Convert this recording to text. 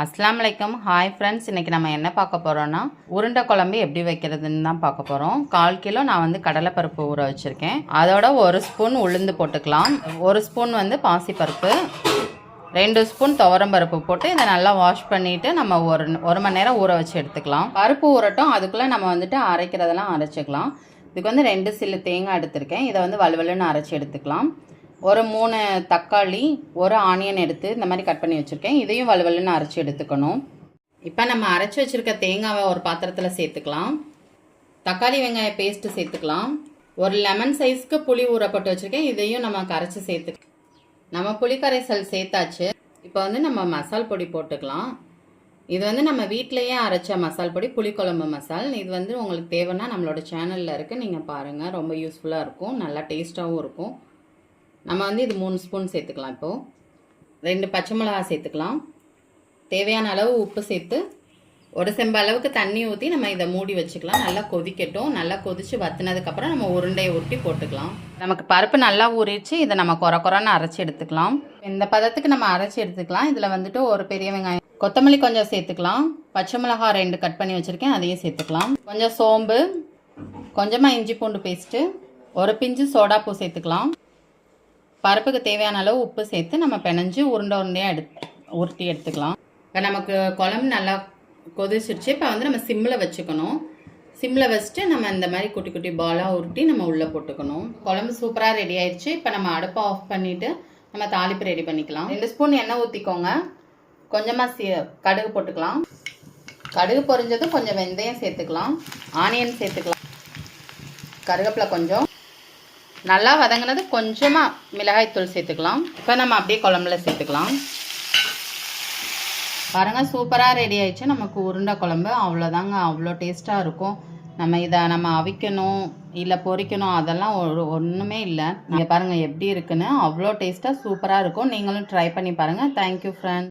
அஸ்ஸலாமு அலைக்கும். Hi friends, இன்றைக்கி நம்ம என்ன பார்க்க போகிறோன்னா உருண்டை குழம்பு எப்படி வைக்கிறதுன்னு தான் பார்க்க போகிறோம். 1/4 கிலோ நான் வந்து கடலைப்பருப்பு ஊற வச்சுருக்கேன். அதோட 1 ஸ்பூன் உளுந்து போட்டுக்கலாம். 1 ஸ்பூன் வந்து பாசிப்பருப்பு, 2 ஸ்பூன் துவரம்பருப்பு போட்டு இதை நல்லா வாஷ் பண்ணிவிட்டு நம்ம ஒரு மணி நேரம் ஊற வச்சு எடுத்துக்கலாம். பருப்பு ஊறட்டும், அதுக்குள்ளே நம்ம வந்துட்டு அரைக்கிறதெல்லாம் அரைச்சிக்கலாம். இதுக்கு வந்து 2 சில்லு தேங்காய் எடுத்திருக்கேன். இதை வந்து வலுவலுன்னு அரைச்சி எடுத்துக்கலாம். ஒரு 3 தக்காளி, ஒரு ஆனியன் எடுத்து இந்த மாதிரி கட் பண்ணி வச்சுருக்கேன். இதையும் வலுவலுன்னு அரைச்சி எடுத்துக்கணும். இப்போ நம்ம அரைச்சி வச்சுருக்க தேங்காவை ஒரு பாத்திரத்தில் சேர்த்துக்கலாம். தக்காளி வெங்காய பேஸ்ட்டு சேர்த்துக்கலாம். ஒரு லெமன் சைஸ்க்கு புளி ஊறப்பட்டு வச்சுருக்கேன். இதையும் நம்ம கரைச்சி சேர்த்துக்கலாம். நம்ம புளி கரைசல் சேர்த்தாச்சு. இப்போ வந்து நம்ம மசால் பொடி போட்டுக்கலாம். இது வந்து நம்ம வீட்டிலையே அரைச்ச மசால் பொடி, புளிக்குழம்பு மசால். இது வந்து உங்களுக்கு தேவைன்னா நம்மளோட சேனலில் இருக்குது, நீங்கள் பாருங்கள். ரொம்ப யூஸ்ஃபுல்லாக இருக்கும், நல்லா டேஸ்ட்டாகவும் இருக்கும். நம்ம வந்து இது 3 ஸ்பூன் சேர்த்துக்கலாம். இப்போது 2 பச்சை மிளகா சேர்த்துக்கலாம். தேவையான அளவு உப்பு சேர்த்து 1 செம்பு அளவுக்கு தண்ணி ஊற்றி நம்ம இதை மூடி வச்சுக்கலாம். நல்லா கொதிக்கட்டும். நல்லா கொதித்து வற்றினதுக்கப்புறம் நம்ம உருண்டையை உருட்டி போட்டுக்கலாம். நமக்கு பருப்பு நல்லா ஊறிச்சு. இதை நம்ம குறைன்னு அரைச்சி எடுத்துக்கலாம். இந்த பதத்துக்கு நம்ம அரைச்சி எடுத்துக்கலாம். இதில் வந்துட்டு ஒரு பெரிய வெங்காயம், கொத்தமல்லி கொஞ்சம் சேர்த்துக்கலாம். பச்சை மிளகா 2 கட் பண்ணி வச்சுருக்கேன், அதையும் சேர்த்துக்கலாம். கொஞ்சம் சோம்பு, கொஞ்சமாக இஞ்சி பூண்டு பேஸ்ட்டு, ஒரு பிஞ்சு சோடாப்பூ சேர்த்துக்கலாம். பருப்புக்கு தேவையான அளவு உப்பு சேர்த்து நம்ம பிணைஞ்சு உருண்டையாக உருட்டி எடுத்துக்கலாம். இப்போ நமக்கு குழம்பு நல்லா கொதிச்சிருச்சு. இப்போ வந்து நம்ம சிம்மில் வச்சுக்கணும். சிம்மில் வச்சுட்டு நம்ம இந்த மாதிரி குட்டி குட்டி பாலாக உருட்டி நம்ம உள்ளே போட்டுக்கணும். குழம்பு சூப்பராக ரெடி ஆயிடுச்சு. இப்போ நம்ம அடுப்பை ஆஃப் பண்ணிவிட்டு நம்ம தாளிப்பு ரெடி பண்ணிக்கலாம். 2 ஸ்பூன் எண்ணெய் ஊற்றிக்கோங்க. கொஞ்சமாக கடுகு போட்டுக்கலாம். கடுகு பொரிஞ்சதும் கொஞ்சம் வெந்தயம் சேர்த்துக்கலாம். ஆனியன் சேர்த்துக்கலாம். கருவேப்பிலை கொஞ்சம் நல்லா வதங்கினது கொஞ்சமாக மிளகாய்த்தூள் சேர்த்துக்கலாம். இப்போ நம்ம அப்படியே குழம்புல சேர்த்துக்கலாம். பாருங்கள், சூப்பராக ரெடி ஆயிடுச்சு நமக்கு உருண்டை குழம்பு. அவ்வளோதாங்க, அவ்வளோ டேஸ்ட்டாக இருக்கும். நம்ம அவிக்கணும் இல்லை பொரிக்கணும் அதெல்லாம் ஒன்றுமே இல்லை. நீங்கள் பாருங்கள் எப்படி இருக்குன்னு. அவ்வளோ டேஸ்ட்டாக சூப்பராக இருக்கும். நீங்களும் ட்ரை பண்ணி பாருங்கள். Thank you friend.